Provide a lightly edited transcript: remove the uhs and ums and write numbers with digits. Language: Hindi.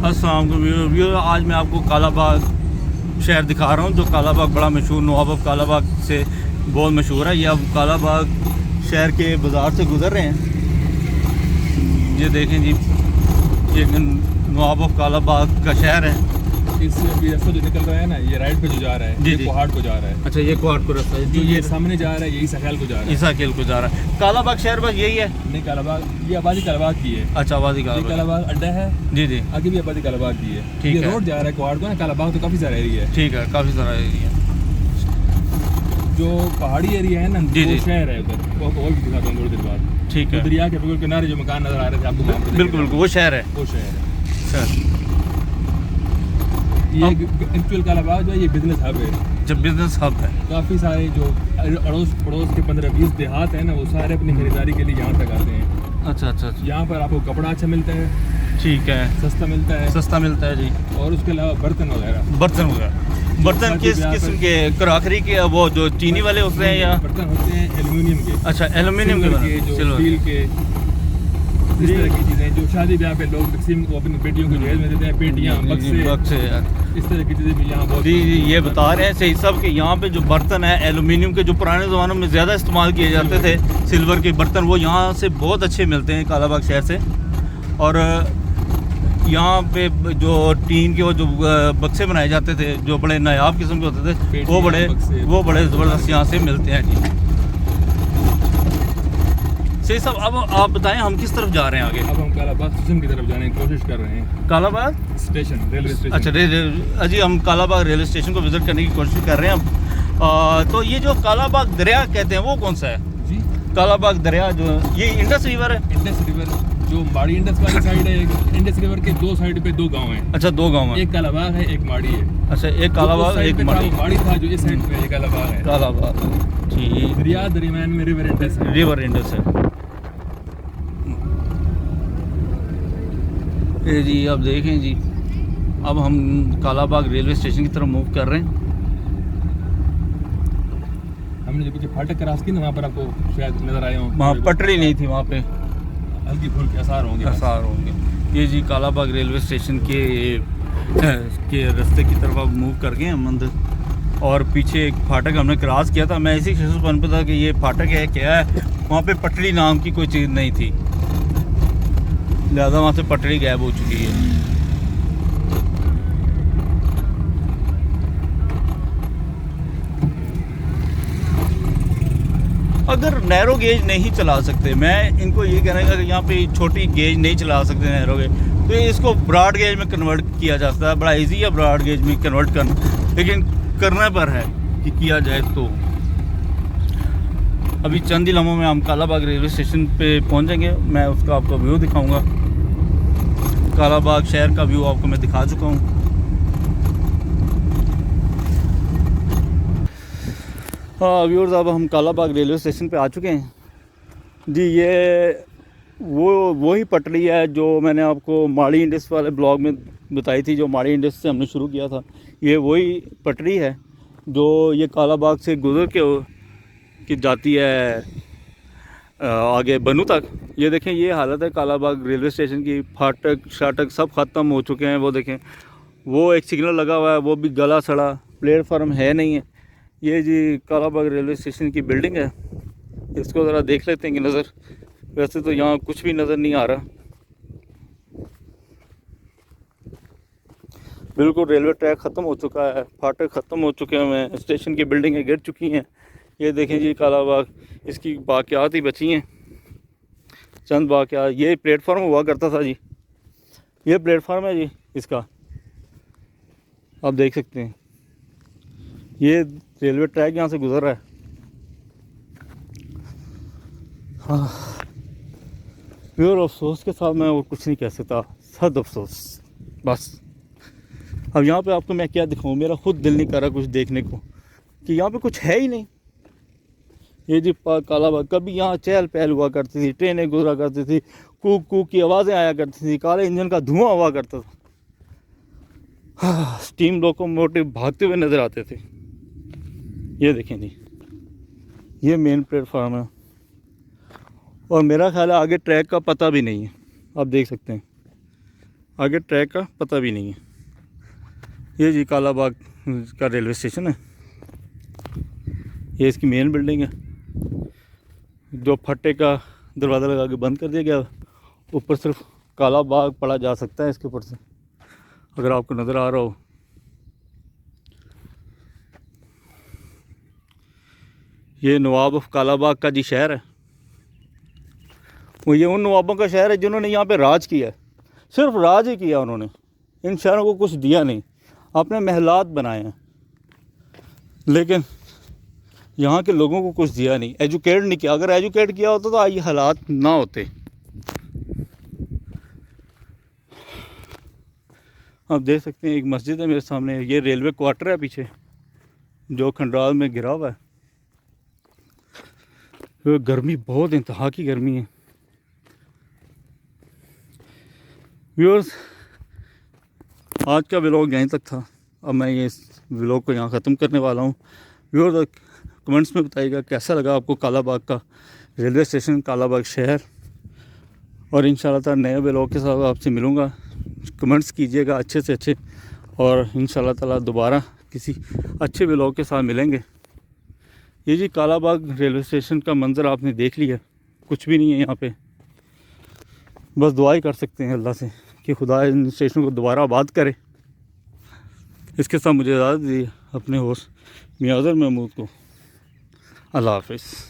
अस्सलाम वालेकुम व्यूअर, आज मैं आपको कालाबाग शहर दिखा रहा हूँ। जो कालाबाग बड़ा मशहूर, नवाब ऑफ कालाबाग से बहुत मशहूर है। ये अब कालाबाग शहर के बाज़ार से गुज़र रहे हैं। ये देखें जी, ये नवाब ऑफ कालाबाग का शहर है। इस अभी रास्ता जो निकल रहा है ना, ये राइट पे जो जा रहा है, जी ये जी, पहाड़ को जा रहा है। अच्छा, ये कोहाट को रास्ता है जो जी। ये सामने जा रहा है, ये ईसा खेल को जा रहा है। ईसा खेल को जा रहा है। कालाबाग शहर बस यही है? नहीं, कालाबाग ये आबादी कालाबाग की है। अच्छा, आबादी ये कालाबाग कालाबाग अड्डा है, जी जी, आगे भी आबादी कालाबाग की है। ठीक ये है। रोड जा रहा है कोहाड़ को ना, कालाबाग तो काफी सारा एरिया है। ठीक है, काफ़ी सारा एरिया। जो पहाड़ी एरिया है ना, जी वो जी, शहर है उधर, वो और भी दिखाता हूँ थोड़ी देर बाद। ठीक है, दरिया के बिल्कुल किनारे जो मकान नजर आ रहे थे आपको, वहाँ पे बिल्कुल बिल्कुल वो शहर है। वो शहर है। सर, ये एक्चुअल कालाबाग जो है, ये बिजनेस हब है। जब बिजनेस हब है, काफ़ी सारे जो अड़ोस पड़ोस के 15-20 देहात हैं ना, वो सारे अपनी खरीदारी के लिए यहाँ तक आते हैं। अच्छा अच्छा अच्छा, यहाँ पर आपको कपड़ा अच्छा मिलता है, ठीक है, सस्ता मिलता है, सस्ता मिलता है जी। और उसके अलावा बर्तन वगैरह। बर्तन वगैरह, बर्तन किस किस्म के? कराकरी के, वो जो चीनी वाले होते हैं या? बर्तन होते हैं एल्यूमिनियम के, अच्छा, एल्यूमिनियम सिल्वर के, जो सिल्वर स्टील के, इस तरह की चीज़ें जो शादी ब्याह पे लोग तकसीम को अपनी बेटियों को जहेज में देते हैं, पेटियाँ, बक्से, बक्से। इस तरह की चीज़ें भी यहाँ बहुत। जी जी, ये बता रहे हैं सही सब कि यहाँ पे जो बर्तन है एल्यूमिनियम के, जो पुराने ज़मानों में ज़्यादा इस्तेमाल किए जाते थे, सिल्वर के बर्तन, वो यहाँ से बहुत अच्छे मिलते हैं कालाबाग शहर से। और यहाँ पे जो टीन के वो जो बक्से बनाए जाते थे, जो बड़े नायाब किस्म के होते थे, वो बड़े ज़बरदस्त यहाँ से मिलते हैं जी। सही सब, अब आप बताएं हम किस तरफ जा रहे हैं आगे? अब हम कालाबाग स्टेशन की तरफ जाने की कोशिश कर रहे हैं। Kalabagh station, railway station. अच्छा, अजी हम कालाबाग रेलवे स्टेशन को विज़िट करने की कोशिश कर रहे हैं अब। तो ये जो कालाबाग दरिया कहते हैं वो कौन सा है जी? कालाबाग दरिया जो ये इंडस रिवर है? इंडस रिवर जो माड़ी इंडस वाली साइड है, इंडस रिवर के दो साइड पे दो गांव हैं। अच्छा, दो गांव हैं। एक कालाबाग है, एक माड़ी है। अच्छा, एक कालाबाग एक माड़ी। माड़ी था जो इस साइड पे, एक कालाबाग है। कालाबाग, ठीक। दरिया दरमियान में रिवर इंडस है। रिवर इंडस है। ये जी, अब देखें जी, अब हम कालाबाग रेलवे स्टेशन की तरफ मूव कर रहे हैं। हमने जो पीछे फाटक क्रॉस की ना, वहाँ पर आपको शायद नजर आए हों, वहाँ पटरी नहीं थी, वहाँ पे हल्की फुल्की आसार होंगे। आसार होंगे। ये जी कालाबाग रेलवे स्टेशन के रास्ते की तरफ अब मूव कर गए हम अंदर। और पीछे एक फाटक हमने क्रॉस किया था। मैं इसी खसूस पे था कि ये फाटक है क्या है। वहाँ पे पटरी नाम की कोई चीज़ नहीं थी, लिहाजा वहाँ से पटरी गायब हो चुकी है। अगर नैरो गेज नहीं चला सकते, मैं इनको ये कहना है कि यहाँ पे छोटी गेज नहीं चला सकते नैरो गेज, तो इसको ब्रॉड गेज में कन्वर्ट किया जा सकता है। बड़ा इजी है ब्रॉड गेज में कन्वर्ट करना, लेकिन करना पर है कि किया जाए तो। अभी चंद ही लम्हों में हम कालाबाग रेलवे स्टेशन पे पहुँचेंगे। मैं उसका आपको व्यू दिखाऊंगा। कालाबाग शहर का व्यू आपको मैं दिखा चुका हूँ। हाँ व्यूअर्स, अब हम कालाबाग रेलवे स्टेशन पे आ चुके हैं जी। ये वो ही पटरी है जो मैंने आपको माड़ी इंडस वाले ब्लॉग में बताई थी, जो माड़ी इंडस से हमने शुरू किया था। ये वही पटरी है जो ये कालाबाग से गुजर के जाती है आगे बनू तक। ये देखें, ये हालत है कालाबाग रेलवे स्टेशन की। फाटक शाटक सब ख़त्म हो चुके हैं। वो देखें, वो एक सिग्नल लगा हुआ है, वो भी गला सड़ा, प्लेटफार्म है नहीं है। ये जी कालाबाग रेलवे स्टेशन की बिल्डिंग है। इसको ज़रा देख लेते हैं कि नज़र, वैसे तो यहाँ कुछ भी नज़र नहीं आ रहा। बिल्कुल रेलवे ट्रैक ख़त्म हो चुका है, फाटक ख़त्म हो चुके हैं, स्टेशन की बिल्डिंगें गिर चुकी हैं। ये देखें जी कालाबाग, इसकी बाक़ियात ही बची हैं, चंद बाक़ियात। ये प्लेटफार्म हुआ करता था जी, ये प्लेटफार्म है जी इसका, आप देख सकते हैं। ये रेलवे ट्रैक यहाँ से गुजर रहा है। हाँ, प्योर अफसोस के साथ मैं और कुछ नहीं कह सकता, सद अफसोस बस। अब यहाँ पे आपको मैं क्या दिखाऊँ, मेरा खुद दिल नहीं कर रहा कुछ देखने को, कि यहाँ पे कुछ है ही नहीं। ये जी कालाबाग, कभी यहाँ चहल पहल हुआ करती थी, ट्रेनें गुजरा करती थी, कूक कूक की आवाज़ें आया करती थी, काले इंजन का धुआं हुआ करता था। हाँ, स्टीम लोकोमोटिव भागते हुए नज़र आते थे। ये देखें जी, ये मेन प्लेटफार्म है और मेरा ख्याल है आगे ट्रैक का पता भी नहीं है। आप देख सकते हैं आगे ट्रैक का पता भी नहीं है। ये जी कालाबाग का रेलवे स्टेशन है, ये इसकी मेन बिल्डिंग है जो फट्टे का दरवाज़ा लगा के बंद कर दिया गया। ऊपर सिर्फ कालाबाग पढ़ा जा सकता है इसके ऊपर से, अगर आपको नज़र आ रहा हो। ये नवाब ऑफ कालाबाग का जी शहर है, वो ये उन नवाबों का शहर है जिन्होंने यहाँ पे राज किया है। सिर्फ राज ही किया उन्होंने, इन शहरों को कुछ दिया नहीं, अपने महलात बनाए हैं, लेकिन यहाँ के लोगों को कुछ दिया नहीं, एजुकेट नहीं किया। अगर एजुकेट किया होता तो ये हालात ना होते। आप देख सकते हैं एक मस्जिद है मेरे सामने, ये रेलवे क्वार्टर है पीछे जो खंडाल में गिरा हुआ है। तो गर्मी बहुत इंतहा की गर्मी है। व्यूअर्स, आज का व्लॉग यहीं तक था। अब मैं ये इस व्लॉग को यहाँ ख़त्म करने वाला हूँ। व्यूअर्स, कमेंट्स में बताइएगा कैसा लगा आपको कालाबाग का रेलवे स्टेशन, कालाबाग शहर। और इंशाल्लाह ताला नए व्लॉग के साथ आपसे मिलूँगा। कमेंट्स कीजिएगा अच्छे से अच्छे, और इंशाल्लाह ताला दोबारा किसी अच्छे व्लॉग के साथ मिलेंगे। ये जी कालाबाग रेलवे स्टेशन का मंज़र आपने देख लिया, कुछ भी नहीं है यहाँ पे। बस दुआ ही कर सकते हैं अल्लाह से कि खुदा इन स्टेशन को दोबारा आबाद करे। इसके साथ मुझे इजाज़त दी अपने होस्ट मियां अज़हर महमूद को। अल्लाह हाफ़िज़।